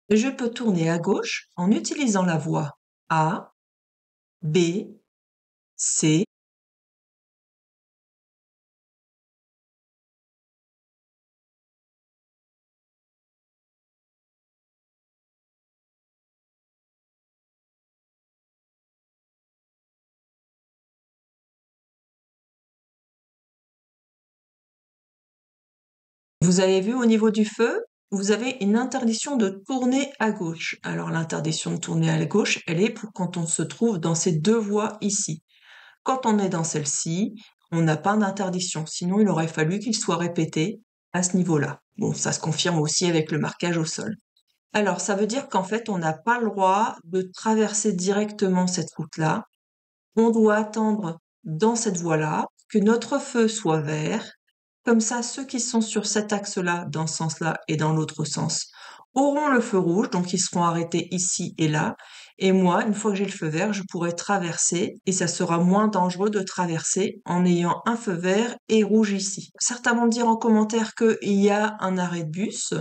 Je peux tourner à gauche en utilisant la voie A, B, C. Vous avez vu au niveau du feu, vous avez une interdiction de tourner à gauche. Alors l'interdiction de tourner à gauche, elle est pour quand on se trouve dans ces deux voies ici. Quand on est dans celle-ci, on n'a pas d'interdiction, sinon il aurait fallu qu'il soit répété à ce niveau-là. Bon, ça se confirme aussi avec le marquage au sol. Alors, ça veut dire qu'en fait, on n'a pas le droit de traverser directement cette route-là. On doit attendre dans cette voie-là que notre feu soit vert. Comme ça, ceux qui sont sur cet axe-là, dans ce sens-là et dans l'autre sens, auront le feu rouge, donc ils seront arrêtés ici et là. Et moi, une fois que j'ai le feu vert, je pourrai traverser et ça sera moins dangereux de traverser en ayant un feu vert et rouge ici. Certains vont dire en commentaire qu'il y a un arrêt de bus.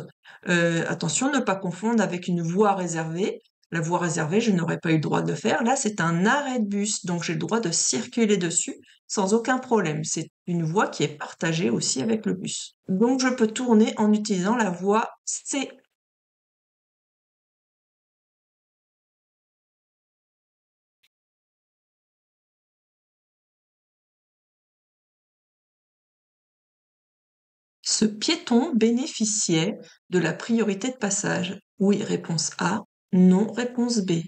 Attention, ne pas confondre avec une voie réservée. La voie réservée, je n'aurais pas eu le droit de le faire. Là, c'est un arrêt de bus, donc j'ai le droit de circuler dessus sans aucun problème. C'est une voie qui est partagée aussi avec le bus. Donc, je peux tourner en utilisant la voie C. Ce piéton bénéficiait de la priorité de passage. Oui, réponse A. Non, réponse B.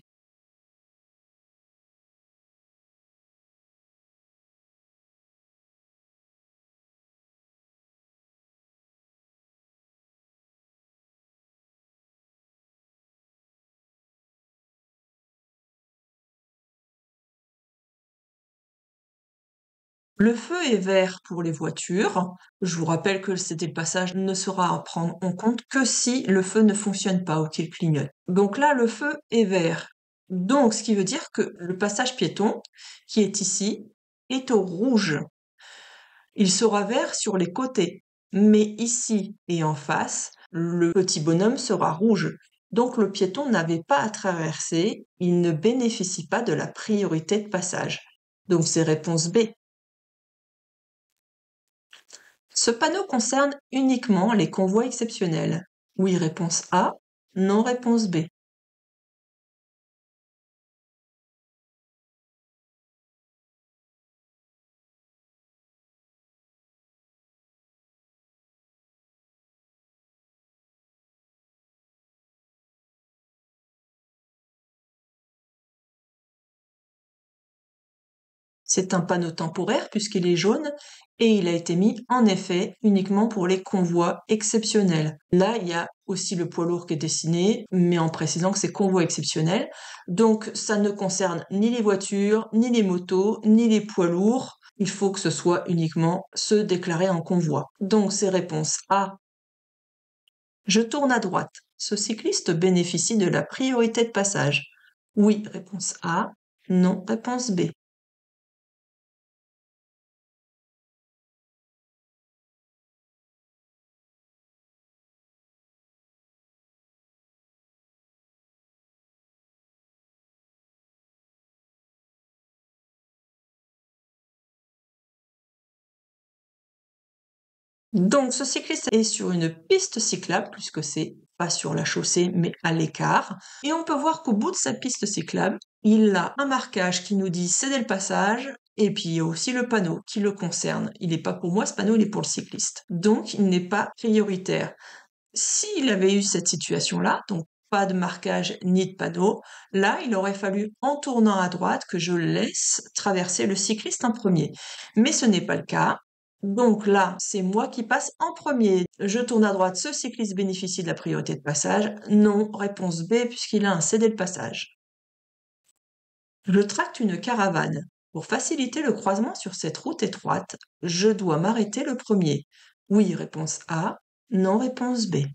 Le feu est vert pour les voitures. Je vous rappelle que c'était le passage ne sera à prendre en compte que si le feu ne fonctionne pas ou qu'il clignote. Donc là, le feu est vert. Donc, ce qui veut dire que le passage piéton, qui est ici, est au rouge. Il sera vert sur les côtés, mais ici et en face, le petit bonhomme sera rouge. Donc le piéton n'avait pas à traverser, il ne bénéficie pas de la priorité de passage. Donc c'est réponse B. Ce panneau concerne uniquement les convois exceptionnels. Oui, réponse A. Non, réponse B. C'est un panneau temporaire puisqu'il est jaune et il a été mis en effet uniquement pour les convois exceptionnels. Là, il y a aussi le poids lourd qui est dessiné, mais en précisant que c'est convoi exceptionnel. Donc, ça ne concerne ni les voitures, ni les motos, ni les poids lourds. Il faut que ce soit uniquement ceux déclarés en convoi. Donc, c'est réponse A. Je tourne à droite. Ce cycliste bénéficie de la priorité de passage. Oui, réponse A. Non, réponse B. Donc, ce cycliste est sur une piste cyclable, puisque c'est pas sur la chaussée, mais à l'écart. Et on peut voir qu'au bout de sa piste cyclable, il a un marquage qui nous dit céder le passage, et puis il y a aussi le panneau qui le concerne. Il n'est pas pour moi, ce panneau, il est pour le cycliste. Donc, il n'est pas prioritaire. S'il avait eu cette situation-là, donc pas de marquage ni de panneau, là, il aurait fallu, en tournant à droite, que je laisse traverser le cycliste en premier. Mais ce n'est pas le cas. Donc là, c'est moi qui passe en premier. Je tourne à droite, ce cycliste bénéficie de la priorité de passage. Non, réponse B, puisqu'il a un cédé le passage. Je tracte une caravane. Pour faciliter le croisement sur cette route étroite, je dois m'arrêter le premier. Oui, réponse A. Non, réponse B.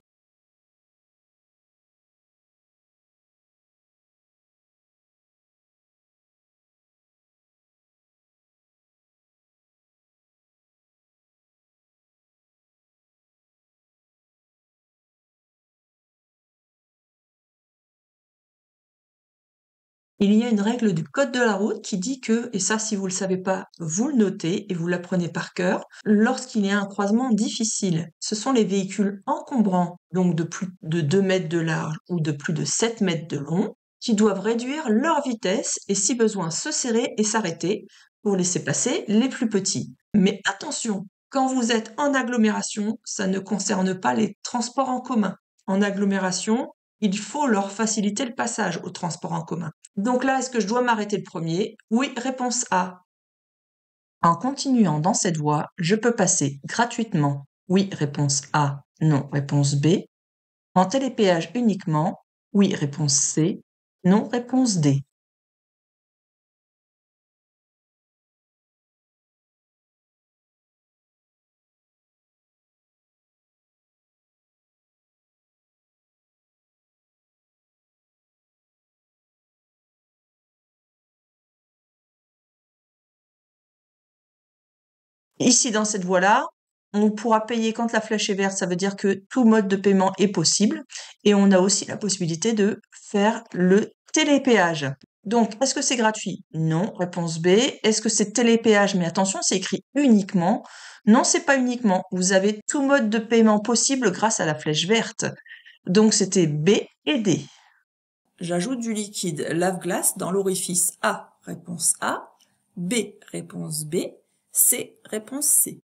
Il y a une règle du code de la route qui dit que, et ça si vous le savez pas, vous le notez et vous l'apprenez par cœur, lorsqu'il y a un croisement difficile, ce sont les véhicules encombrants, donc de plus de 2 mètres de large ou de plus de 7 mètres de long, qui doivent réduire leur vitesse et si besoin se serrer et s'arrêter pour laisser passer les plus petits. Mais attention, quand vous êtes en agglomération, ça ne concerne pas les transports en commun. En agglomération, il faut leur faciliter le passage aux transports en commun. Donc là, est-ce que je dois m'arrêter le premier? Oui, réponse A. En continuant dans cette voie, je peux passer gratuitement. Oui, réponse A. Non, réponse B. En télépéage uniquement. Oui, réponse C. Non, réponse D. Ici, dans cette voie-là, on pourra payer quand la flèche est verte, ça veut dire que tout mode de paiement est possible. Et on a aussi la possibilité de faire le télépéage. Donc, est-ce que c'est gratuit? Non. Réponse B. Est-ce que c'est télépéage? Mais attention, c'est écrit uniquement. Non, c'est pas uniquement. Vous avez tout mode de paiement possible grâce à la flèche verte. Donc, c'était B et D. J'ajoute du liquide lave-glace dans l'orifice A. Réponse A. B. Réponse B. C. Réponse C.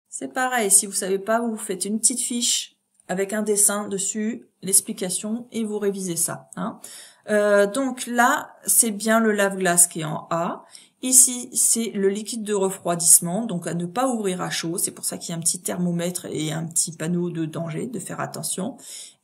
C'est pareil, si vous savez pas, vous faites une petite fiche avec un dessin dessus, l'explication, et vous révisez ça. Hein. Donc là, c'est bien le lave-glace qui est en A. Ici, c'est le liquide de refroidissement, donc à ne pas ouvrir à chaud. C'est pour ça qu'il y a un petit thermomètre et un petit panneau de danger, de faire attention.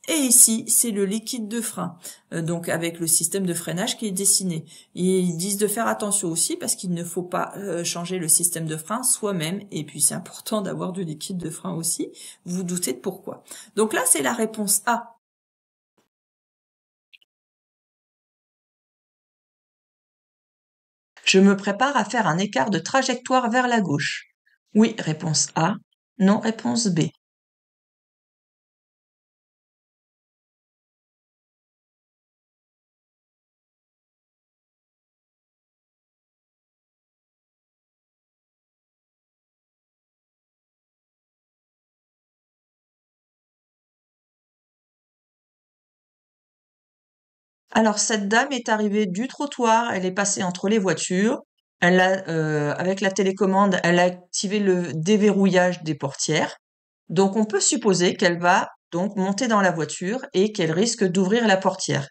Et ici, c'est le liquide de frein, donc avec le système de freinage qui est dessiné. Et ils disent de faire attention aussi parce qu'il ne faut pas changer le système de frein soi-même. Et puis, c'est important d'avoir du liquide de frein aussi. Vous vous doutez de pourquoi. Donc là, c'est la réponse A. Je me prépare à faire un écart de trajectoire vers la gauche. Oui, réponse A. Non, réponse B. Alors cette dame est arrivée du trottoir, elle est passée entre les voitures, elle a, avec la télécommande, elle a activé le déverrouillage des portières. Donc on peut supposer qu'elle va donc monter dans la voiture et qu'elle risque d'ouvrir la portière.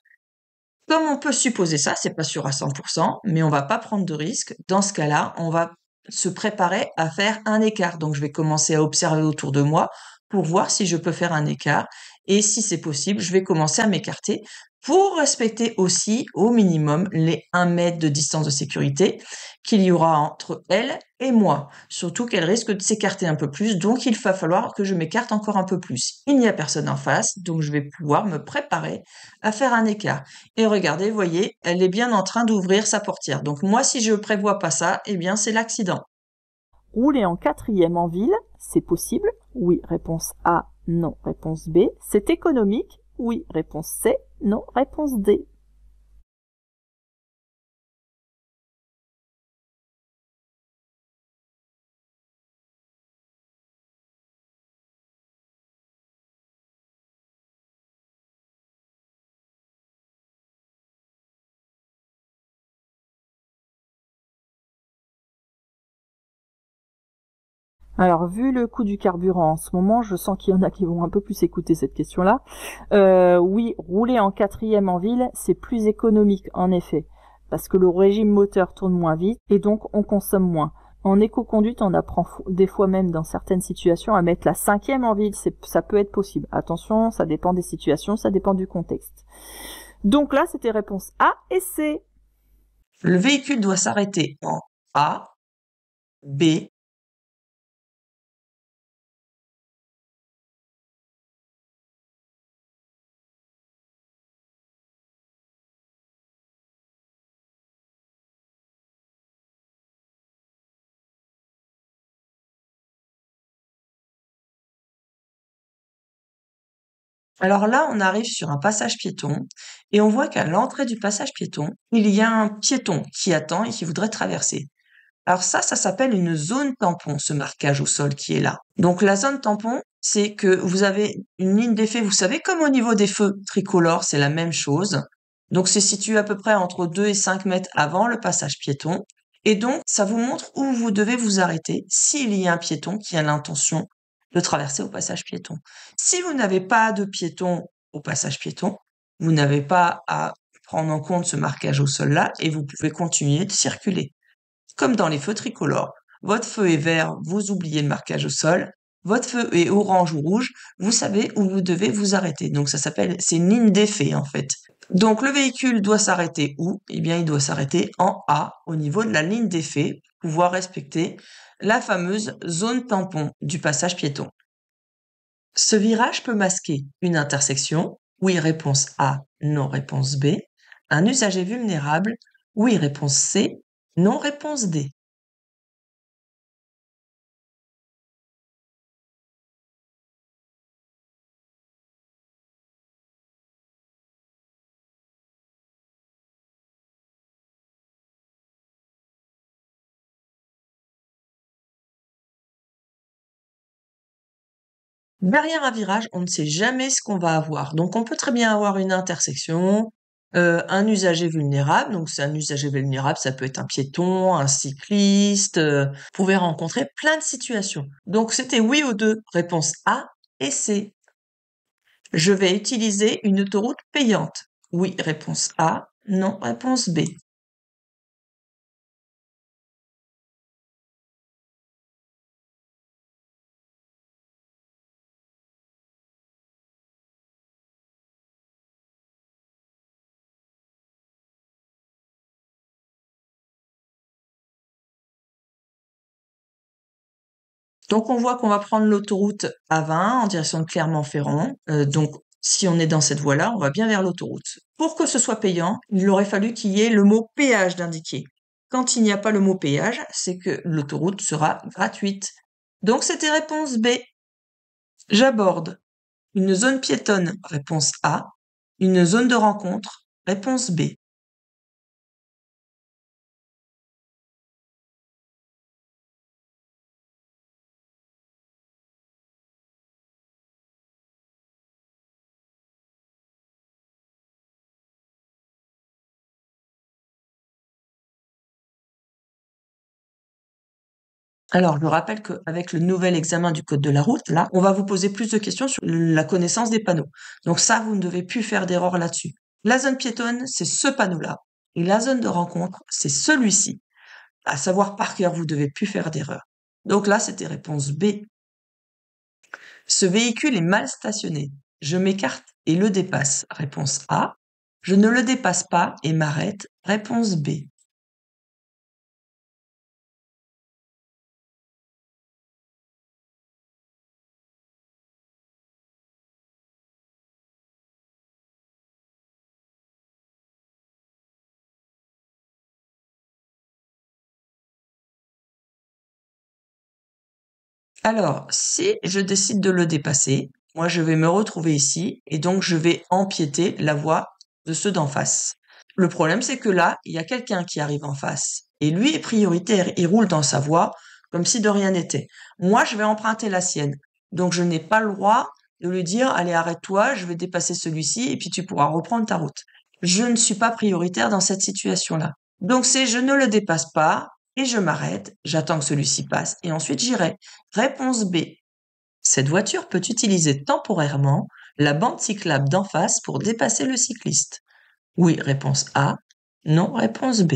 Comme on peut supposer ça, c'est pas sûr à 100%, mais on va pas prendre de risque. Dans ce cas-là, on va se préparer à faire un écart. Donc je vais commencer à observer autour de moi pour voir si je peux faire un écart. Et si c'est possible, je vais commencer à m'écarter pour respecter aussi au minimum les 1 mètre de distance de sécurité qu'il y aura entre elle et moi. Surtout qu'elle risque de s'écarter un peu plus, donc il va falloir que je m'écarte encore un peu plus. Il n'y a personne en face, donc je vais pouvoir me préparer à faire un écart. Et regardez, voyez, elle est bien en train d'ouvrir sa portière. Donc moi, si je prévois pas ça, eh bien c'est l'accident. Rouler en quatrième en ville, c'est possible? Oui, réponse A. Non, réponse B. C'est économique? Oui, réponse C. Non, réponse D. Alors, vu le coût du carburant en ce moment, je sens qu'il y en a qui vont un peu plus écouter cette question-là. Oui, rouler en quatrième en ville, c'est plus économique, en effet, parce que le régime moteur tourne moins vite et donc on consomme moins. En éco-conduite, on apprend des fois même dans certaines situations à mettre la cinquième en ville. Ça peut être possible. Attention, ça dépend des situations, ça dépend du contexte. Donc là, c'était réponse A et C. Le véhicule doit s'arrêter en A, B, Alors là, on arrive sur un passage piéton et on voit qu'à l'entrée du passage piéton, il y a un piéton qui attend et qui voudrait traverser. Alors ça s'appelle une zone tampon, ce marquage au sol qui est là. Donc la zone tampon, c'est que vous avez une ligne d'effet, vous savez, comme au niveau des feux tricolores, c'est la même chose. Donc c'est situé à peu près entre 2 et 5 mètres avant le passage piéton. Et donc, ça vous montre où vous devez vous arrêter s'il y a un piéton qui a l'intention de traverser au passage piéton. Si vous n'avez pas de piéton au passage piéton, vous n'avez pas à prendre en compte ce marquage au sol-là et vous pouvez continuer de circuler. Comme dans les feux tricolores. Votre feu est vert, vous oubliez le marquage au sol. Votre feu est orange ou rouge, vous savez où vous devez vous arrêter. Donc c'est une ligne d'effet en fait. Donc le véhicule doit s'arrêter où? Eh bien, il doit s'arrêter en A, au niveau de la ligne d'effet, pour pouvoir respecter la fameuse zone tampon du passage piéton. Ce virage peut masquer une intersection. Oui, réponse A, non, réponse B. Un usager vulnérable. Oui, réponse C, non, réponse D. Derrière un virage, on ne sait jamais ce qu'on va avoir. Donc, on peut très bien avoir une intersection, un usager vulnérable. Donc, c'est un usager vulnérable, ça peut être un piéton, un cycliste. Vous pouvez rencontrer plein de situations. Donc, c'était oui aux deux. Réponse A et C. Je vais utiliser une autoroute payante. Oui, réponse A. Non, réponse B. Donc on voit qu'on va prendre l'autoroute A20 en direction de Clermont-Ferrand. Donc si on est dans cette voie-là, on va bien vers l'autoroute. Pour que ce soit payant, il aurait fallu qu'il y ait le mot péage d'indiqué. Quand il n'y a pas le mot péage, c'est que l'autoroute sera gratuite. Donc c'était réponse B. J'aborde une zone piétonne, réponse A. Une zone de rencontre, réponse B. Alors, je rappelle qu'avec le nouvel examen du code de la route, là, on va vous poser plus de questions sur la connaissance des panneaux. Donc ça, vous ne devez plus faire d'erreur là-dessus. La zone piétonne, c'est ce panneau-là. Et la zone de rencontre, c'est celui-ci. À savoir par cœur, vous devez plus faire d'erreur. Donc là, c'était réponse B. Ce véhicule est mal stationné. Je m'écarte et le dépasse. Réponse A. Je ne le dépasse pas et m'arrête. Réponse B. Alors, si je décide de le dépasser, moi je vais me retrouver ici et donc je vais empiéter la voie de ceux d'en face. Le problème, c'est que là, il y a quelqu'un qui arrive en face et lui est prioritaire, il roule dans sa voie comme si de rien n'était. Moi, je vais emprunter la sienne. Donc, je n'ai pas le droit de lui dire, allez, arrête-toi, je vais dépasser celui-ci et puis tu pourras reprendre ta route. Je ne suis pas prioritaire dans cette situation-là. Donc, c'est je ne le dépasse pas, et je m'arrête, j'attends que celui-ci passe, et ensuite j'irai. Réponse B. Cette voiture peut utiliser temporairement la bande cyclable d'en face pour dépasser le cycliste. Oui, réponse A. Non, réponse B.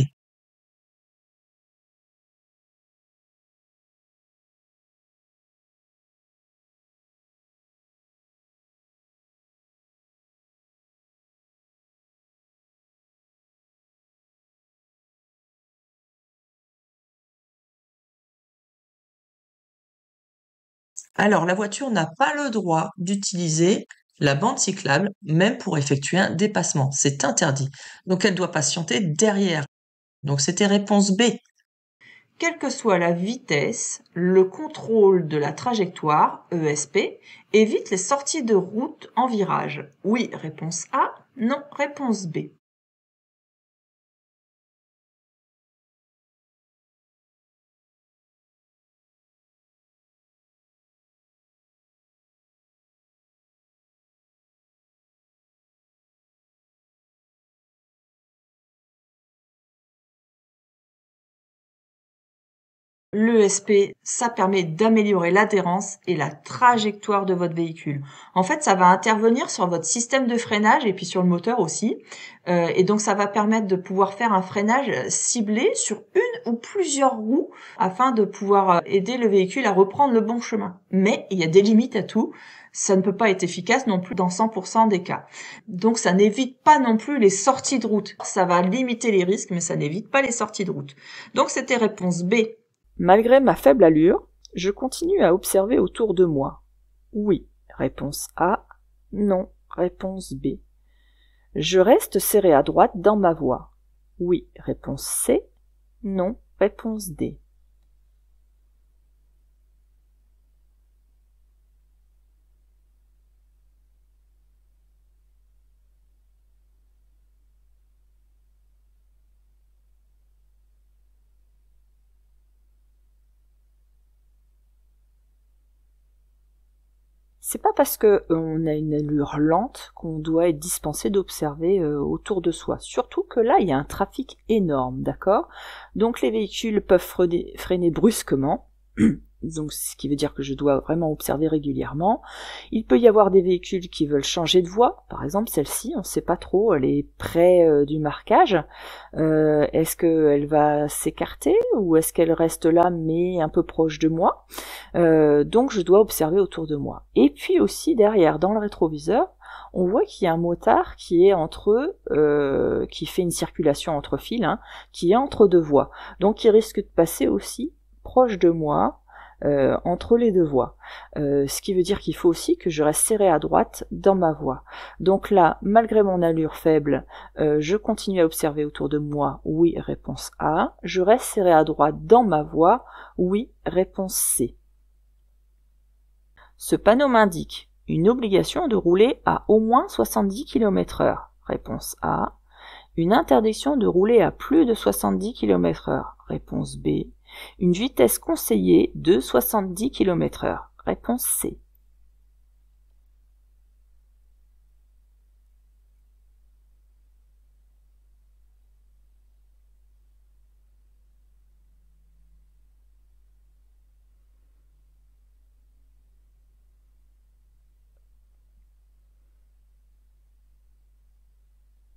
Alors, la voiture n'a pas le droit d'utiliser la bande cyclable, même pour effectuer un dépassement. C'est interdit. Donc, elle doit patienter derrière. Donc, c'était réponse B. quelle que soit la vitesse, le contrôle de la trajectoire, ESP, évite les sorties de route en virage. Oui, réponse A. Non, réponse B. L'ESP, ça permet d'améliorer l'adhérence et la trajectoire de votre véhicule. En fait, ça va intervenir sur votre système de freinage et puis sur le moteur aussi. Et donc, ça va permettre de pouvoir faire un freinage ciblé sur une ou plusieurs roues afin de pouvoir aider le véhicule à reprendre le bon chemin. Mais il y a des limites à tout. Ça ne peut pas être efficace non plus dans 100% des cas. Donc, ça n'évite pas non plus les sorties de route. Ça va limiter les risques, mais ça n'évite pas les sorties de route. Donc, c'était réponse B. Malgré ma faible allure, je continue à observer autour de moi. Oui, réponse A. Non, réponse B. Je reste serré à droite dans ma voie. Oui, réponse C. Non, réponse D. C'est pas parce que on a une allure lente qu'on doit être dispensé d'observer autour de soi. Surtout que là, il y a un trafic énorme, d'accord? Donc les véhicules peuvent freiner brusquement. Donc ce qui veut dire que je dois vraiment observer régulièrement. Il peut y avoir des véhicules qui veulent changer de voie, par exemple celle-ci, on ne sait pas trop, elle est près du marquage. Est-ce qu'elle va s'écarter ou est-ce qu'elle reste là mais un peu proche de moi? Donc je dois observer autour de moi. Et puis aussi derrière, dans le rétroviseur, on voit qu'il y a un motard qui est qui fait une circulation entre fils, qui est entre deux voies. Donc il risque de passer aussi proche de moi, entre les deux voies. Ce qui veut dire qu'il faut aussi que je reste serré à droite dans ma voie. Donc là, malgré mon allure faible, je continue à observer autour de moi. Oui, réponse A. Je reste serré à droite dans ma voie. Oui, réponse C. Ce panneau m'indique une obligation de rouler à au moins 70 km/h. Réponse A. Une interdiction de rouler à plus de 70 km/h. Réponse B. Une vitesse conseillée de 70 km/h. Réponse C.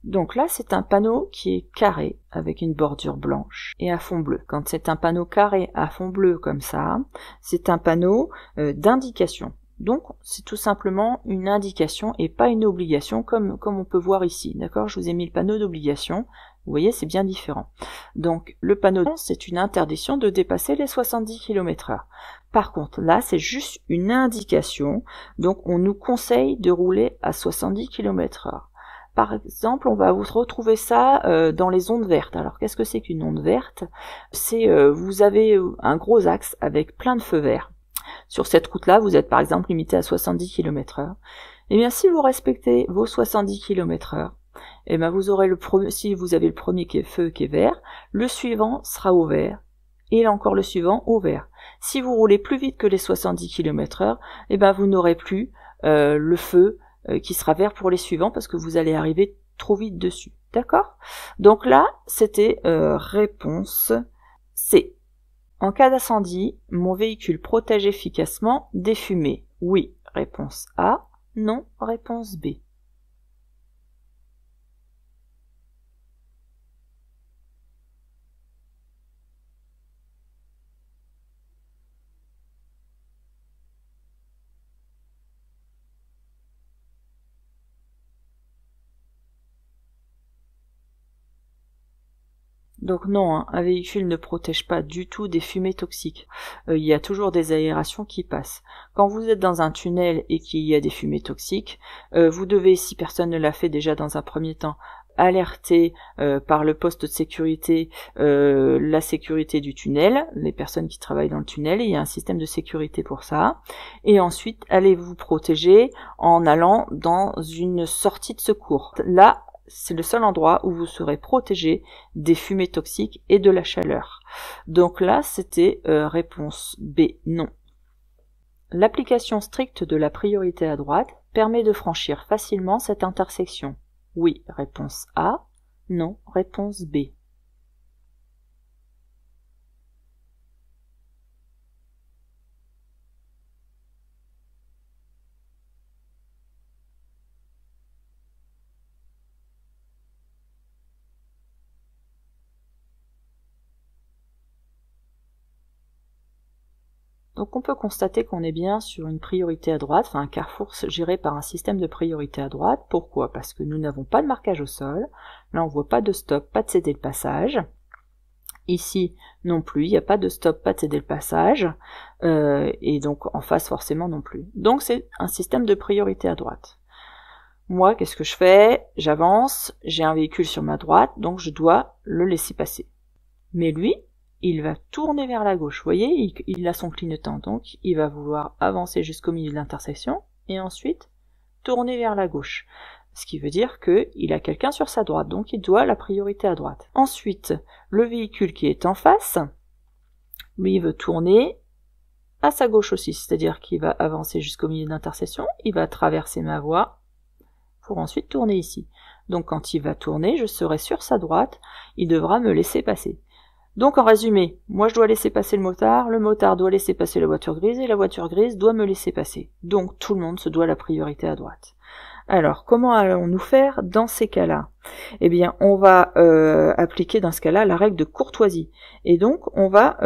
Donc là, c'est un panneau qui est carré avec une bordure blanche et un fond bleu. Quand c'est un panneau carré à fond bleu comme ça, c'est un panneau d'indication. Donc, c'est tout simplement une indication et pas une obligation comme on peut voir ici. D'accord? Je vous ai mis le panneau d'obligation. Vous voyez, c'est bien différent. Donc, le panneau, c'est une interdiction de dépasser les 70 km/h. Par contre, là, c'est juste une indication. Donc, on nous conseille de rouler à 70 km/h. Par exemple, on va vous retrouver ça dans les ondes vertes. Alors, qu'est-ce que c'est qu'une onde verte? C'est vous avez un gros axe avec plein de feux verts. Sur cette route-là, vous êtes par exemple limité à 70 km/h. Eh bien, si vous respectez vos 70 km/h, eh bien, vous aurez si vous avez le premier feu qui est vert, le suivant sera au vert, et là encore le suivant au vert. Si vous roulez plus vite que les 70 km/h, eh bien, vous n'aurez plus le feu qui sera vert pour les suivants parce que vous allez arriver trop vite dessus. D'accord? Donc là, c'était réponse C. En cas d'incendie, mon véhicule protège efficacement des fumées. Oui, réponse A. Non, réponse B. Donc non, un véhicule ne protège pas du tout des fumées toxiques. Il y a toujours des aérations qui passent. Quand vous êtes dans un tunnel et qu'il y a des fumées toxiques, vous devez, si personne ne l'a fait déjà dans un premier temps, alerter par le poste de sécurité la sécurité du tunnel, les personnes qui travaillent dans le tunnel, il y a un système de sécurité pour ça. Et ensuite, allez vous protéger en allant dans une sortie de secours. Là, c'est le seul endroit où vous serez protégé des fumées toxiques et de la chaleur. Donc là, c'était réponse B, non. L'application stricte de la priorité à droite permet de franchir facilement cette intersection. Oui, réponse A. Non, réponse B. Donc on peut constater qu'on est bien sur une priorité à droite, enfin un carrefour géré par un système de priorité à droite. Pourquoi? Parce que nous n'avons pas de marquage au sol. Là on voit pas de stop, pas de céder le passage. Ici non plus, il n'y a pas de stop, pas de céder le passage. Et donc en face forcément non plus. Donc c'est un système de priorité à droite. Moi, qu'est-ce que je fais? J'avance, j'ai un véhicule sur ma droite, donc je dois le laisser passer. Mais lui, il va tourner vers la gauche. Vous voyez, il a son clignotant, donc il va vouloir avancer jusqu'au milieu de l'intersection et ensuite tourner vers la gauche. Ce qui veut dire qu'il a quelqu'un sur sa droite, donc il doit la priorité à droite. Ensuite, le véhicule qui est en face, lui, il veut tourner à sa gauche aussi, c'est-à-dire qu'il va avancer jusqu'au milieu de l'intersection, il va traverser ma voie pour ensuite tourner ici. Donc quand il va tourner, je serai sur sa droite, il devra me laisser passer. Donc en résumé, moi je dois laisser passer le motard doit laisser passer la voiture grise et la voiture grise doit me laisser passer. Donc tout le monde se doit la priorité à droite. Alors comment allons-nous faire dans ces cas-là? Eh bien on va appliquer dans ce cas-là la règle de courtoisie. Et donc on va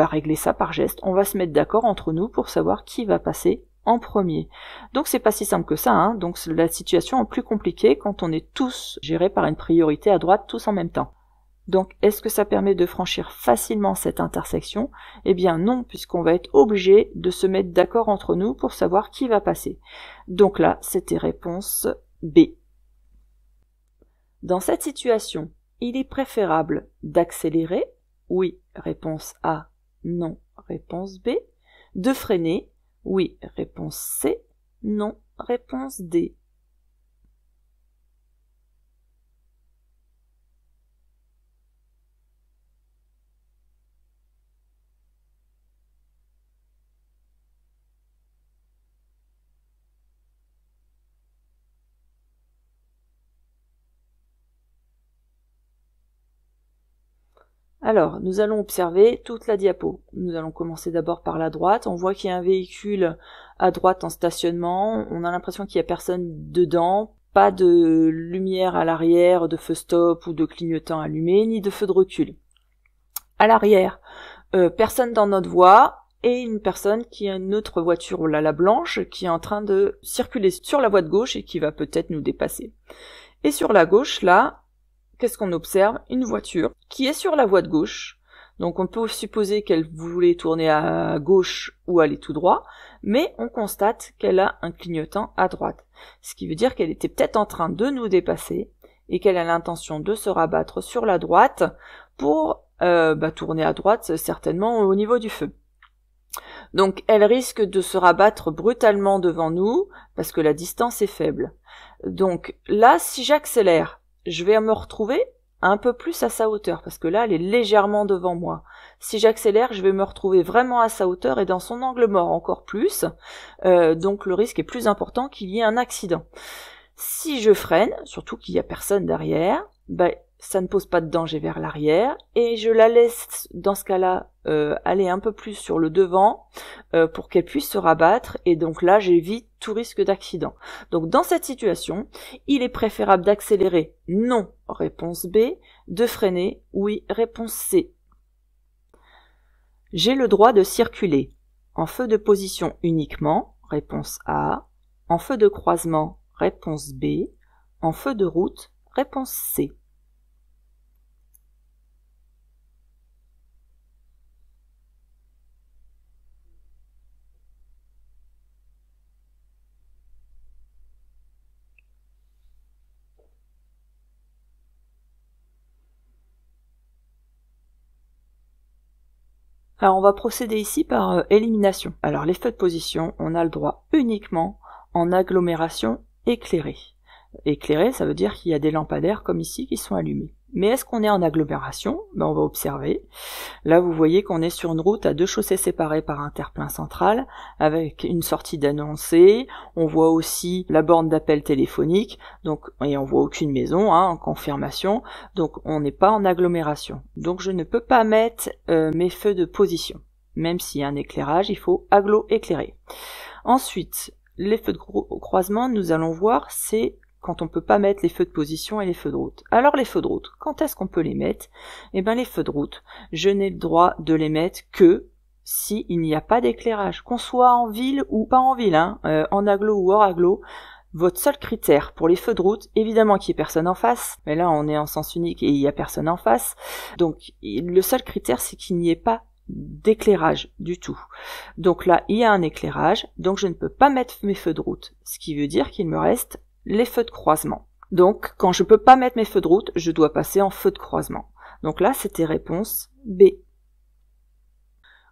régler ça par geste, on va se mettre d'accord entre nous pour savoir qui va passer en premier. Donc c'est pas si simple que ça, hein. Donc la situation est plus compliquée quand on est tous gérés par une priorité à droite tous en même temps. Donc, est-ce que ça permet de franchir facilement cette intersection? Eh bien non, puisqu'on va être obligé de se mettre d'accord entre nous pour savoir qui va passer. Donc là, c'était réponse B. Dans cette situation, il est préférable d'accélérer? Oui, réponse A. Non, réponse B. De freiner? Oui, réponse C. Non, réponse D. Alors, nous allons observer toute la diapo. Nous allons commencer d'abord par la droite. On voit qu'il y a un véhicule à droite en stationnement. On a l'impression qu'il n'y a personne dedans. Pas de lumière à l'arrière, de feu stop ou de clignotant allumé, ni de feu de recul. À l'arrière, personne dans notre voie et une personne qui a une autre voiture, là, la blanche, qui est en train de circuler sur la voie de gauche et qui va peut-être nous dépasser. Et sur la gauche, là, qu'est-ce qu'on observe? Une voiture qui est sur la voie de gauche. Donc on peut supposer qu'elle voulait tourner à gauche ou aller tout droit, mais on constate qu'elle a un clignotant à droite. Ce qui veut dire qu'elle était peut-être en train de nous dépasser et qu'elle a l'intention de se rabattre sur la droite pour tourner à droite, certainement au niveau du feu. Donc elle risque de se rabattre brutalement devant nous parce que la distance est faible. Donc là, si j'accélère, je vais me retrouver un peu plus à sa hauteur, parce que là, elle est légèrement devant moi. Si j'accélère, je vais me retrouver vraiment à sa hauteur et dans son angle mort encore plus. Donc le risque est plus important qu'il y ait un accident. Si je freine, surtout qu'il n'y a personne derrière, ça ne pose pas de danger vers l'arrière, et je la laisse, dans ce cas-là, aller un peu plus sur le devant pour qu'elle puisse se rabattre, et donc là, j'évite tout risque d'accident. Donc dans cette situation, il est préférable d'accélérer, non, réponse B, de freiner, oui, réponse C. J'ai le droit de circuler en feu de position uniquement, réponse A, en feu de croisement, réponse B, en feu de route, réponse C. Alors on va procéder ici par élimination. Alors les feux de position, on a le droit uniquement en agglomération éclairée. Éclairée, ça veut dire qu'il y a des lampadaires comme ici qui sont allumés. Mais est-ce qu'on est en agglomération? On va observer. Là, vous voyez qu'on est sur une route à 2 chaussées séparées par un terre-plein central, avec une sortie d'annoncé. On voit aussi la borne d'appel téléphonique, donc, et on voit aucune maison, en confirmation. Donc, on n'est pas en agglomération. Donc, je ne peux pas mettre mes feux de position. Même s'il y a un éclairage, il faut agglo-éclairer. Ensuite, les feux de croisement, nous allons voir, c'est quand on peut pas mettre les feux de position et les feux de route. Alors les feux de route, quand est-ce qu'on peut les mettre? Eh bien les feux de route, je n'ai le droit de les mettre que si il n'y a pas d'éclairage, qu'on soit en ville ou pas en ville, en agglo ou hors agglo. Votre seul critère pour les feux de route, évidemment qu'il n'y ait personne en face, mais là on est en sens unique et il n'y a personne en face, donc le seul critère c'est qu'il n'y ait pas d'éclairage du tout. Donc là il y a un éclairage, donc je ne peux pas mettre mes feux de route, ce qui veut dire qu'il me reste les feux de croisement. Donc, quand je peux pas mettre mes feux de route, je dois passer en feu de croisement. Donc là, c'était réponse B.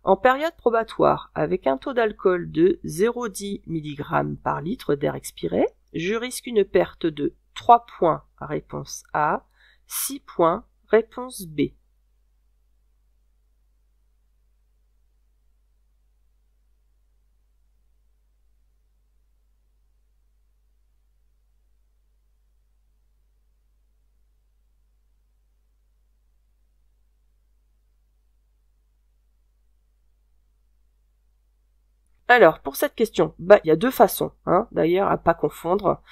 En période probatoire, avec un taux d'alcool de 0,10 mg par litre d'air expiré, je risque une perte de 3 points, réponse A, 6 points, réponse B. Alors, pour cette question, il y a 2 façons, d'ailleurs, à pas confondre,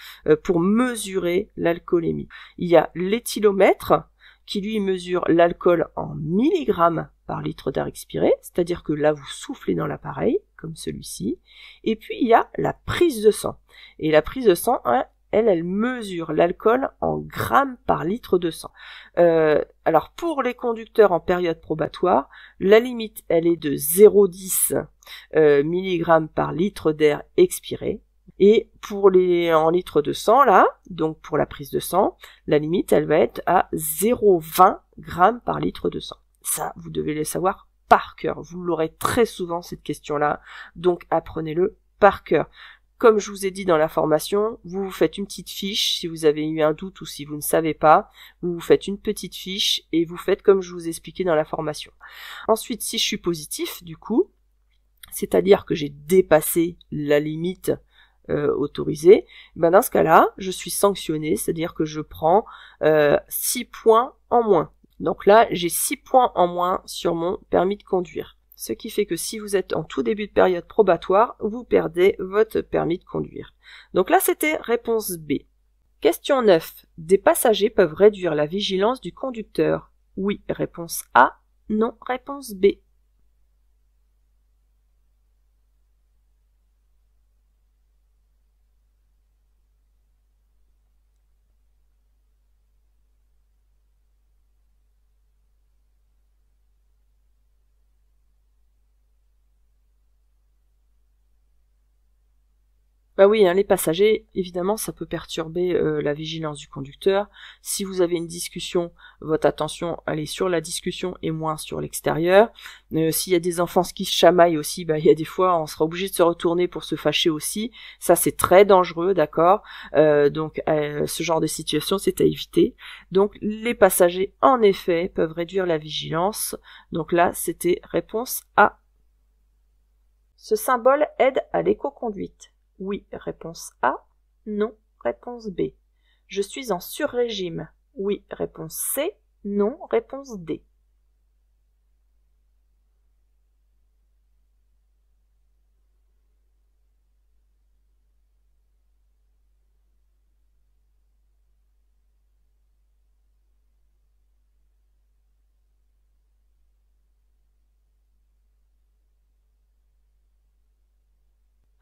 pour mesurer l'alcoolémie. Il y a l'éthylomètre, qui lui mesure l'alcool en milligrammes par litre d'air expiré, c'est-à-dire que là, vous soufflez dans l'appareil, comme celui-ci, et puis il y a la prise de sang. Et la prise de sang, elle mesure l'alcool en grammes par litre de sang. Alors pour les conducteurs en période probatoire, la limite elle est de 0,10 mg par litre d'air expiré. Et pour les en litres de sang là, donc pour la prise de sang, la limite elle va être à 0,20 g par litre de sang. Ça, vous devez le savoir par cœur. Vous l'aurez très souvent cette question-là, donc apprenez-le par cœur. Comme je vous ai dit dans la formation, vous vous faites une petite fiche si vous avez eu un doute ou si vous ne savez pas. Vous vous faites une petite fiche et vous faites comme je vous ai expliqué dans la formation. Ensuite, si je suis positif, du coup, c'est-à-dire que j'ai dépassé la limite autorisée, dans ce cas-là, je suis sanctionné, c'est-à-dire que je prends 6 points en moins. Donc là, j'ai 6 points en moins sur mon permis de conduire. Ce qui fait que si vous êtes en tout début de période probatoire, vous perdez votre permis de conduire. Donc là, c'était réponse B. Question 9. Des passagers peuvent réduire la vigilance du conducteur. Oui, réponse A. Non, réponse B. Oui, les passagers, évidemment, ça peut perturber la vigilance du conducteur. Si vous avez une discussion, votre attention, elle est sur la discussion et moins sur l'extérieur. S'il y a des enfants qui se chamaillent aussi, il y a des fois, on sera obligé de se retourner pour se fâcher aussi. Ça, c'est très dangereux, d'accord. Donc, ce genre de situation, c'est à éviter. Donc, les passagers, en effet, peuvent réduire la vigilance. Donc là, c'était réponse A. Ce symbole aide à l'éco-conduite. Oui, réponse A. Non, réponse B. Je suis en sur-régime. Oui, réponse C. Non, réponse D.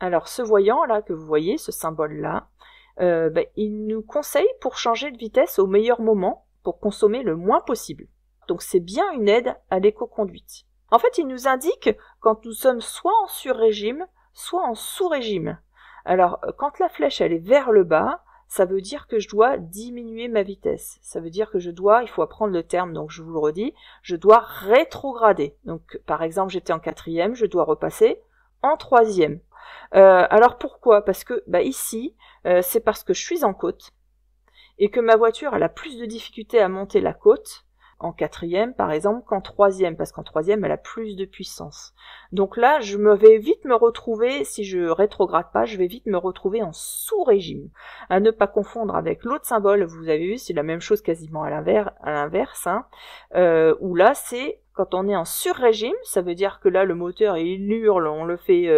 Alors ce voyant là que vous voyez, ce symbole là, il nous conseille pour changer de vitesse au meilleur moment pour consommer le moins possible. Donc c'est bien une aide à l'éco-conduite. En fait, il nous indique quand nous sommes soit en sur-régime, soit en sous-régime. Alors quand la flèche elle est vers le bas, ça veut dire que je dois diminuer ma vitesse. Ça veut dire que il faut apprendre le terme, donc je vous le redis, je dois rétrograder. Donc par exemple, j'étais en 4e, je dois repasser en 3e. Alors pourquoi? Parce que ici, c'est parce que je suis en côte et que ma voiture elle a plus de difficulté à monter la côte en 4e par exemple qu'en 3e, parce qu'en 3e elle a plus de puissance. Donc là je vais vite me retrouver, si je rétrograde pas, je vais vite me retrouver en sous-régime. À ne pas confondre avec l'autre symbole, vous avez vu, c'est la même chose quasiment à l'inverse, où là c'est quand on est en sur-régime, ça veut dire que là le moteur il hurle, on le fait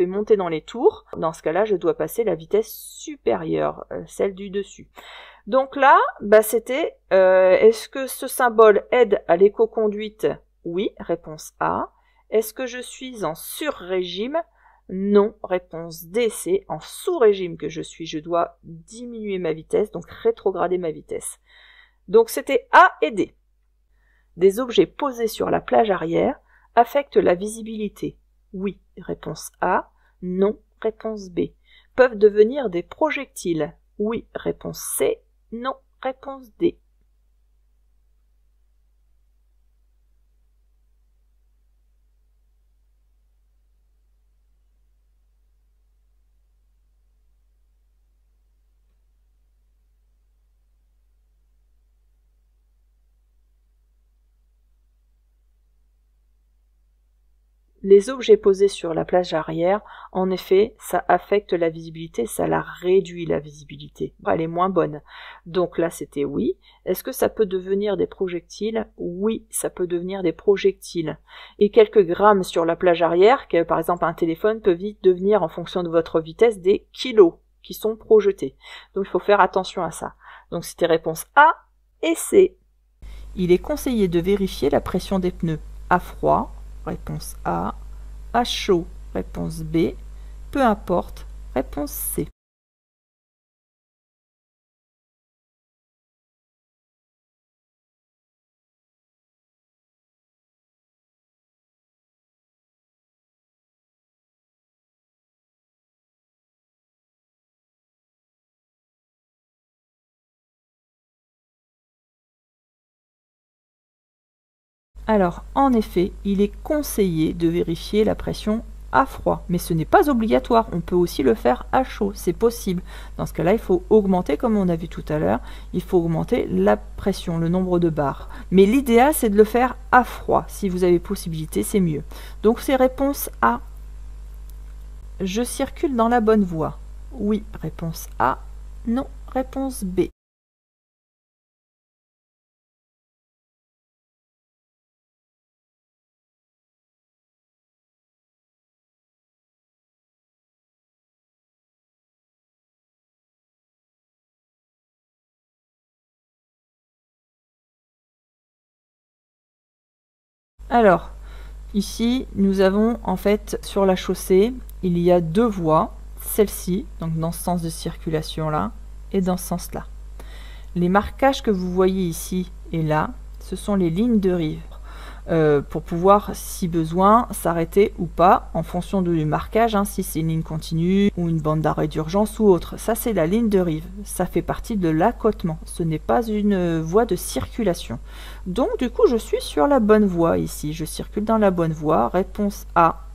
monter dans les tours. Dans ce cas-là, je dois passer la vitesse supérieure, celle du dessus. Donc là, c'était est-ce que ce symbole aide à l'éco-conduite? Oui, réponse A. Est-ce que je suis en sur-régime? Non, réponse D. C'est en sous-régime que je suis. Je dois diminuer ma vitesse, donc rétrograder ma vitesse. Donc c'était A et D. Des objets posés sur la plage arrière affectent la visibilité. Oui, réponse A. Non, réponse B. Peuvent devenir des projectiles. Oui, réponse C. Non, réponse D. Les objets posés sur la plage arrière, en effet, ça affecte la visibilité, ça la réduit la visibilité. Elle est moins bonne. Donc là, c'était oui. Est-ce que ça peut devenir des projectiles? Oui, ça peut devenir des projectiles. Et quelques grammes sur la plage arrière, que par exemple un téléphone peut vite devenir, en fonction de votre vitesse, des kilos qui sont projetés. Donc il faut faire attention à ça. Donc c'était réponse A et C. Il est conseillé de vérifier la pression des pneus à froid. Réponse A. À chaud, réponse B. Peu importe, réponse C. Alors, en effet, il est conseillé de vérifier la pression à froid, mais ce n'est pas obligatoire, on peut aussi le faire à chaud, c'est possible. Dans ce cas-là, il faut augmenter, comme on a vu tout à l'heure, il faut augmenter la pression, le nombre de bars. Mais l'idéal, c'est de le faire à froid. Si vous avez possibilité, c'est mieux. Donc, c'est réponse A. Je circule dans la bonne voie. Oui, réponse A. Non, réponse B. Alors, ici, nous avons en fait sur la chaussée, il y a deux voies, celle-ci, donc dans ce sens de circulation là, et dans ce sens-là. Les marquages que vous voyez ici et là, ce sont les lignes de rive. Pour pouvoir, si besoin, s'arrêter ou pas en fonction du marquage, si c'est une ligne continue ou une bande d'arrêt d'urgence ou autre. Ça, c'est la ligne de rive. Ça fait partie de l'accotement. Ce n'est pas une voie de circulation. Donc, du coup, je suis sur la bonne voie ici. Je circule dans la bonne voie. Réponse A.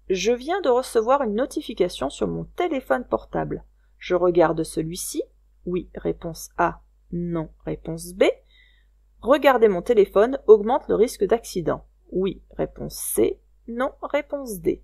Je viens de recevoir une notification sur mon téléphone portable. Je regarde celui-ci. Oui, réponse A. Non, réponse B. Regarder mon téléphone augmente le risque d'accident. Oui, réponse C. Non, réponse D.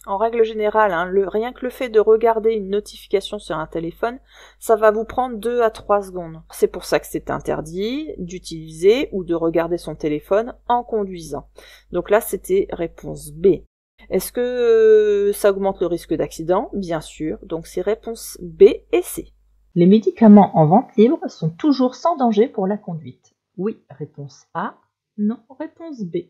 En règle générale, rien que le fait de regarder une notification sur un téléphone, ça va vous prendre 2 à 3 secondes. C'est pour ça que c'est interdit d'utiliser ou de regarder son téléphone en conduisant. Donc là, c'était réponse B. Est-ce que ça augmente le risque d'accident? Bien sûr, donc c'est réponse B et C. Les médicaments en vente libre sont toujours sans danger pour la conduite. Oui, réponse A. Non, réponse B.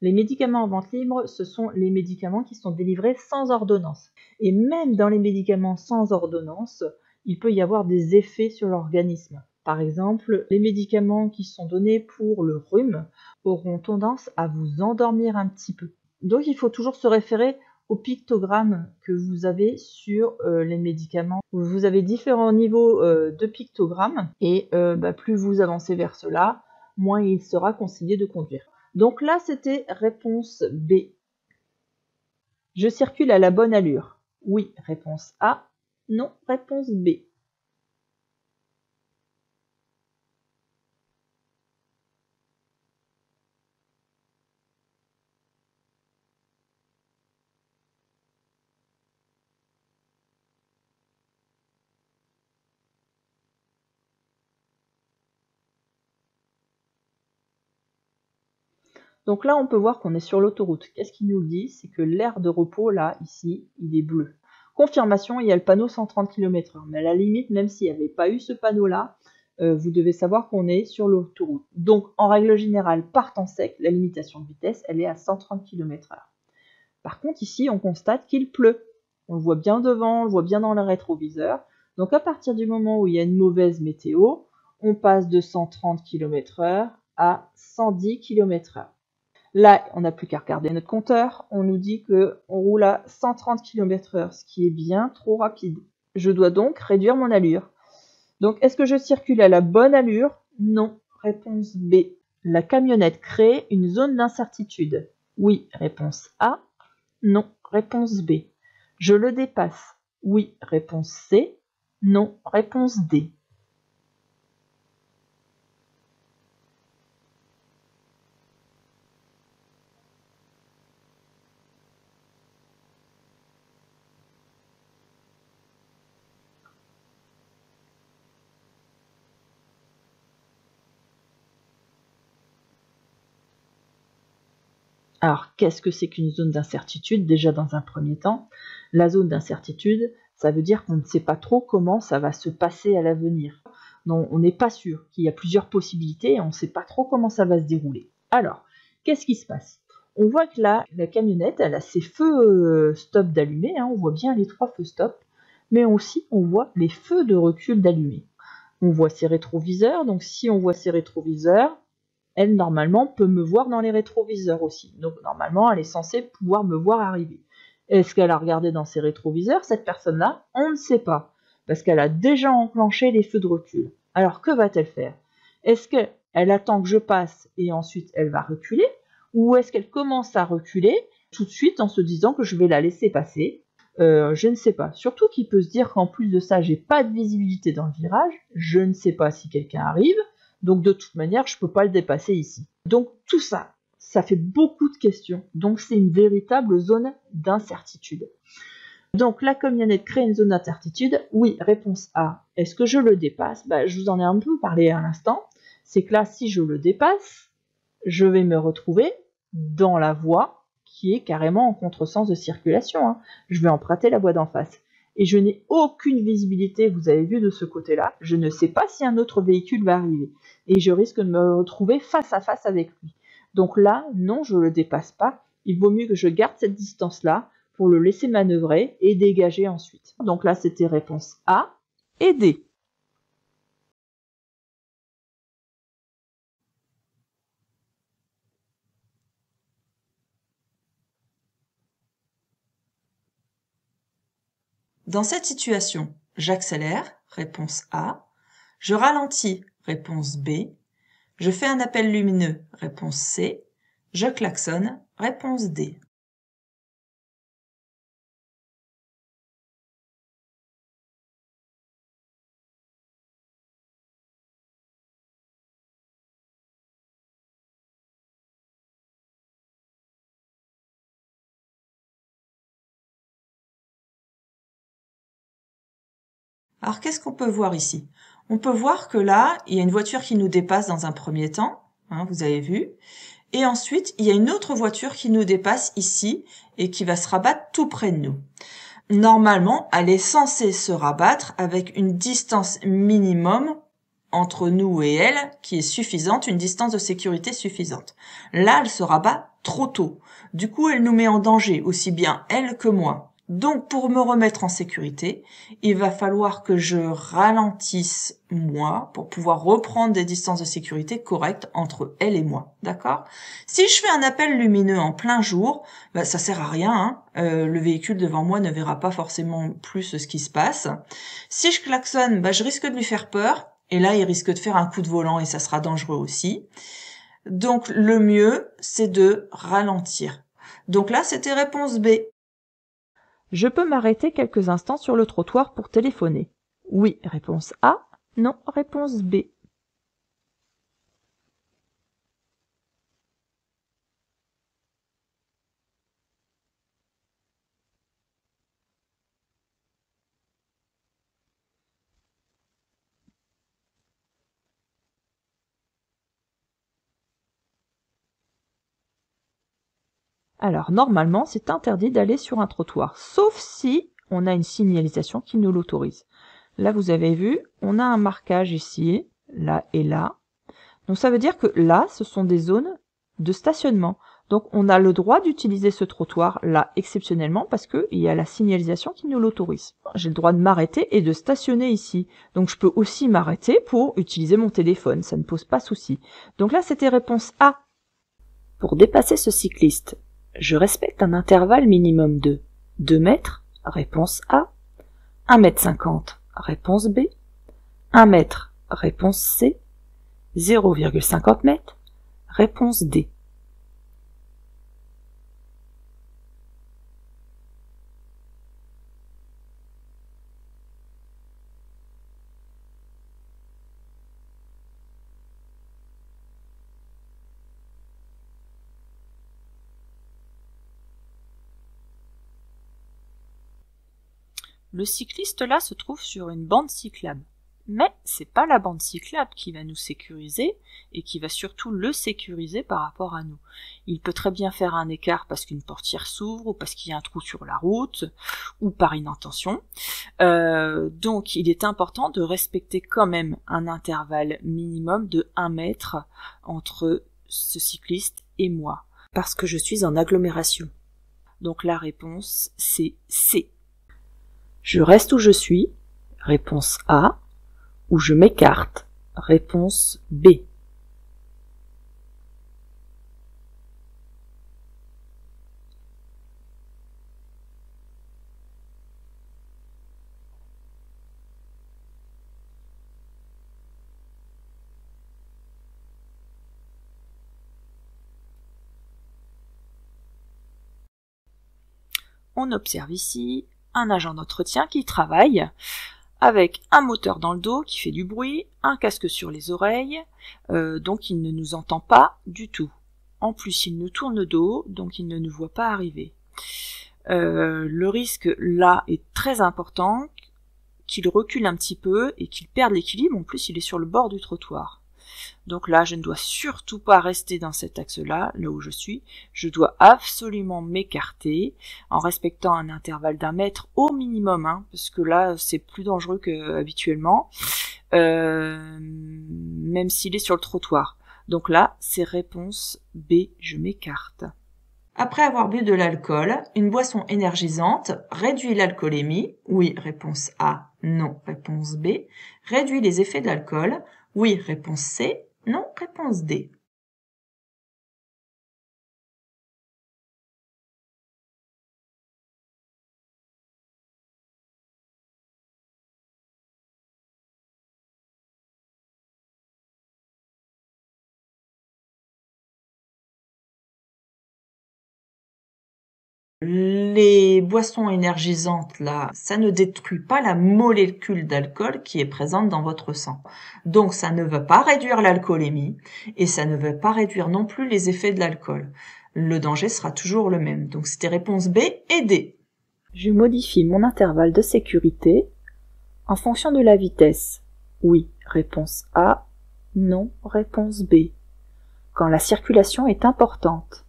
Les médicaments en vente libre, ce sont les médicaments qui sont délivrés sans ordonnance. Et même dans les médicaments sans ordonnance, il peut y avoir des effets sur l'organisme. Par exemple, les médicaments qui sont donnés pour le rhume auront tendance à vous endormir un petit peu. Donc il faut toujours se référer au pictogramme que vous avez sur les médicaments. Vous avez différents niveaux de pictogrammes et plus vous avancez vers cela, moins il sera conseillé de conduire. Donc là, c'était réponse B. Je circule à la bonne allure. Oui, réponse A. Non, réponse B. Donc là, on peut voir qu'on est sur l'autoroute. Qu'est-ce qu'il nous dit? C'est que l'aire de repos, là, ici, il est bleu. Confirmation, il y a le panneau 130 km/h. Mais à la limite, même s'il n'y avait pas eu ce panneau-là, vous devez savoir qu'on est sur l'autoroute. Donc, en règle générale, par temps sec, la limitation de vitesse, elle est à 130 km/h. Par contre, ici, on constate qu'il pleut. On le voit bien devant, on le voit bien dans le rétroviseur. Donc, à partir du moment où il y a une mauvaise météo, on passe de 130 km/h à 110 km/h. Là, on n'a plus qu'à regarder notre compteur. On nous dit qu'on roule à 130 km/h, ce qui est bien trop rapide. Je dois donc réduire mon allure. Donc, est-ce que je circule à la bonne allure? Non. Réponse B. La camionnette crée une zone d'incertitude. Oui. Réponse A. Non. Réponse B. Je le dépasse. Oui. Réponse C. Non. Réponse D. Alors, qu'est-ce que c'est qu'une zone d'incertitude? Déjà, dans un premier temps, la zone d'incertitude, ça veut dire qu'on ne sait pas trop comment ça va se passer à l'avenir. Donc, on n'est pas sûr, qu'il y a plusieurs possibilités et on ne sait pas trop comment ça va se dérouler. Alors, qu'est-ce qui se passe? On voit que là, la camionnette, elle a ses feux stop d'allumer, on voit bien les 3 feux stop, mais aussi on voit les feux de recul d'allumer. On voit ses rétroviseurs, donc si on voit ses rétroviseurs, elle, normalement, peut me voir dans les rétroviseurs aussi. Donc, normalement, elle est censée pouvoir me voir arriver. Est-ce qu'elle a regardé dans ses rétroviseurs, cette personne-là? On ne sait pas, parce qu'elle a déjà enclenché les feux de recul. Alors, que va-t-elle faire? Est-ce qu'elle attend que je passe et ensuite elle va reculer? Ou est-ce qu'elle commence à reculer tout de suite en se disant que je vais la laisser passer? Je ne sais pas. Surtout qu'il peut se dire qu'en plus de ça, j'ai pas de visibilité dans le virage. Je ne sais pas si quelqu'un arrive. Donc de toute manière, je ne peux pas le dépasser ici. Donc tout ça, ça fait beaucoup de questions. Donc c'est une véritable zone d'incertitude. Donc la camionnette crée une zone d'incertitude. Oui, réponse A. Est-ce que je le dépasse? Je vous en ai un peu parlé à l'instant. C'est que là, si je le dépasse, je vais me retrouver dans la voie qui est carrément en contresens de circulation. Je vais emprunter la voie d'en face. Et je n'ai aucune visibilité, vous avez vu de ce côté-là, je ne sais pas si un autre véhicule va arriver. Et je risque de me retrouver face à face avec lui. Donc là, non, je ne le dépasse pas. Il vaut mieux que je garde cette distance-là pour le laisser manœuvrer et dégager ensuite. Donc là, c'était réponse A et D. Dans cette situation, j'accélère, réponse A, je ralentis, réponse B, je fais un appel lumineux, réponse C, je klaxonne, réponse D. Alors, qu'est-ce qu'on peut voir ici? On peut voir que là, il y a une voiture qui nous dépasse dans un premier temps, vous avez vu. Et ensuite, il y a une autre voiture qui nous dépasse ici et qui va se rabattre tout près de nous. Normalement, elle est censée se rabattre avec une distance minimum entre nous et elle qui est suffisante, une distance de sécurité suffisante. Là, elle se rabat trop tôt. Du coup, elle nous met en danger, aussi bien elle que moi. Donc, pour me remettre en sécurité, il va falloir que je ralentisse moi pour pouvoir reprendre des distances de sécurité correctes entre elle et moi. D'accord? Si je fais un appel lumineux en plein jour, bah, ça sert à rien, hein. Le véhicule devant moi ne verra pas forcément plus ce qui se passe. Si je klaxonne, bah, je risque de lui faire peur. Et là, il risque de faire un coup de volant et ça sera dangereux aussi. Donc, le mieux, c'est de ralentir. Donc là, c'était réponse B. Je peux m'arrêter quelques instants sur le trottoir pour téléphoner. Oui, réponse A. Non, réponse B. Alors, normalement, c'est interdit d'aller sur un trottoir, sauf si on a une signalisation qui nous l'autorise. Là, vous avez vu, on a un marquage ici, là et là. Donc, ça veut dire que là, ce sont des zones de stationnement. Donc, on a le droit d'utiliser ce trottoir là exceptionnellement parce qu'il y a la signalisation qui nous l'autorise. J'ai le droit de m'arrêter et de stationner ici. Donc, je peux aussi m'arrêter pour utiliser mon téléphone. Ça ne pose pas souci. Donc là, c'était réponse A. Pour dépasser ce cycliste, je respecte un intervalle minimum de 2 mètres, réponse A, 1,50 m, réponse B, 1 mètre, réponse C, 0,50 m, réponse D. Le cycliste là se trouve sur une bande cyclable. Mais c'est pas la bande cyclable qui va nous sécuriser et qui va surtout le sécuriser par rapport à nous. Il peut très bien faire un écart parce qu'une portière s'ouvre ou parce qu'il y a un trou sur la route ou par inattention. Donc il est important de respecter quand même un intervalle minimum de 1 mètre entre ce cycliste et moi parce que je suis en agglomération. Donc la réponse c'est C. Je reste où je suis, réponse A, ou je m'écarte, réponse B. On observe ici un agent d'entretien qui travaille avec un moteur dans le dos qui fait du bruit, un casque sur les oreilles, donc il ne nous entend pas du tout. En plus, il nous tourne le dos, donc il ne nous voit pas arriver. Le risque là est très important, qu'il recule un petit peu et qu'il perde l'équilibre. En plus, il est sur le bord du trottoir. Donc là, je ne dois surtout pas rester dans cet axe-là, là où je suis. Je dois absolument m'écarter en respectant un intervalle d'1 mètre au minimum, hein, parce que là, c'est plus dangereux qu'habituellement, même s'il est sur le trottoir. Donc là, c'est réponse B, je m'écarte. Après avoir bu de l'alcool, une boisson énergisante réduit l'alcoolémie. Oui, réponse A. Non, réponse B. Réduit les effets de l'alcool. Oui, réponse C. Non, réponse D. Les boissons énergisantes, là, ça ne détruit pas la molécule d'alcool qui est présente dans votre sang. Donc, ça ne va pas réduire l'alcoolémie et ça ne va pas réduire non plus les effets de l'alcool. Le danger sera toujours le même. Donc, c'était réponse B et D. Je modifie mon intervalle de sécurité en fonction de la vitesse. Oui, réponse A. Non, réponse B. Quand la circulation est importante.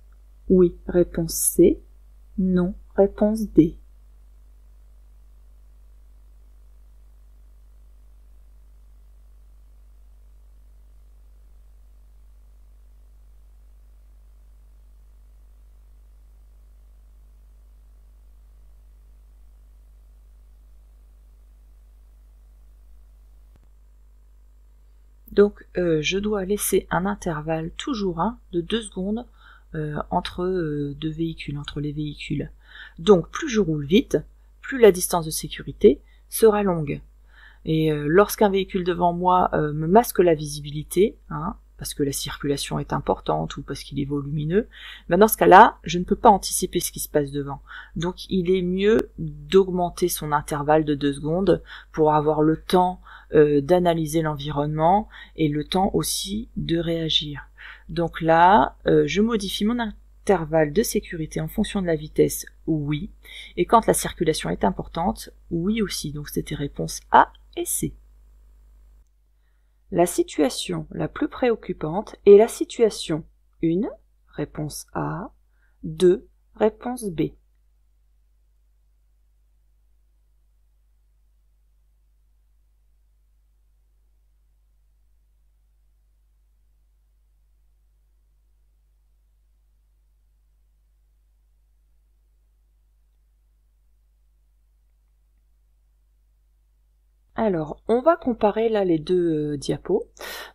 Oui, réponse C. Non, réponse D. Donc je dois laisser un intervalle toujours de 2 secondes entre deux véhicules, entre les véhicules. Donc plus je roule vite, plus la distance de sécurité sera longue. Et lorsqu'un véhicule devant moi me masque la visibilité, parce que la circulation est importante ou parce qu'il est volumineux, dans ce cas-là, je ne peux pas anticiper ce qui se passe devant. Donc il est mieux d'augmenter son intervalle de 2 secondes pour avoir le temps d'analyser l'environnement et le temps aussi de réagir. Donc là, je modifie mon intervalle de sécurité en fonction de la vitesse, oui. Et quand la circulation est importante, oui aussi. Donc c'était réponse A et C. La situation la plus préoccupante est la situation 1, réponse A, 2, réponse B. Alors, on va comparer là les deux diapos.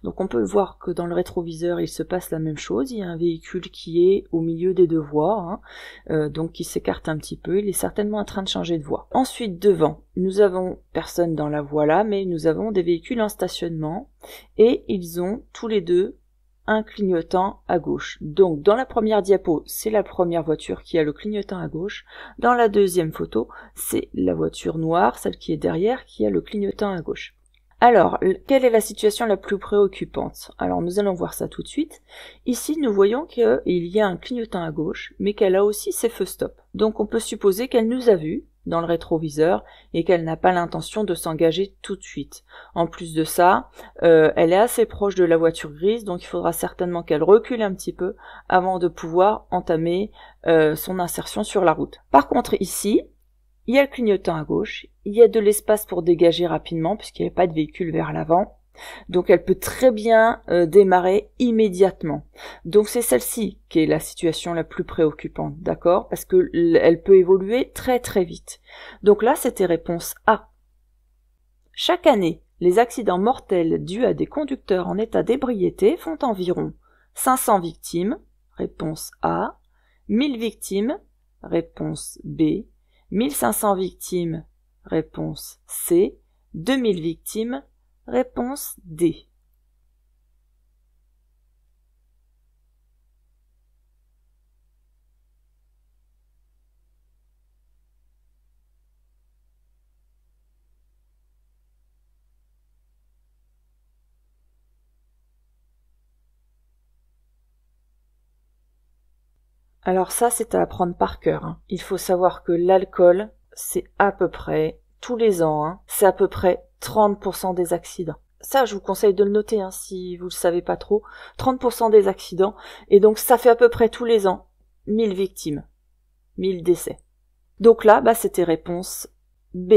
Donc on peut voir que dans le rétroviseur, il se passe la même chose. Il y a un véhicule qui est au milieu des deux voies, donc qui s'écarte un petit peu. Il est certainement en train de changer de voie. Ensuite, devant, nous avons personne dans la voie là, mais nous avons des véhicules en stationnement et ils ont tous les deux un clignotant à gauche. Donc dans la première diapo, c'est la première voiture qui a le clignotant à gauche. Dans la deuxième photo, c'est la voiture noire, celle qui est derrière, qui a le clignotant à gauche. Alors, quelle est la situation la plus préoccupante? Alors nous allons voir ça tout de suite. Ici, nous voyons qu'il y a un clignotant à gauche, mais qu'elle a aussi ses feux stop. Donc on peut supposer qu'elle nous a vus dans le rétroviseur et qu'elle n'a pas l'intention de s'engager tout de suite. En plus de ça, elle est assez proche de la voiture grise, donc il faudra certainement qu'elle recule un petit peu avant de pouvoir entamer son insertion sur la route. Par contre ici, il y a le clignotant à gauche, il y a de l'espace pour dégager rapidement puisqu'il n'y a pas de véhicule vers l'avant. Donc elle peut très bien démarrer immédiatement. Donc c'est celle-ci qui est la situation la plus préoccupante, d'accord? Parce que elle peut évoluer très très vite. Donc là c'était réponse A. Chaque année, les accidents mortels dus à des conducteurs en état d'ébriété font environ 500 victimes, réponse A, 1000 victimes, réponse B, 1500 victimes, réponse C, 2000 victimes, réponse D. Alors ça, c'est à apprendre par cœur. Il faut savoir que l'alcool, c'est à peu près, tous les ans, c'est à peu près 30% des accidents. Ça, je vous conseille de le noter si vous le savez pas trop. 30% des accidents. Et donc, ça fait à peu près tous les ans 1000 victimes. 1000 décès. Donc là, c'était réponse B.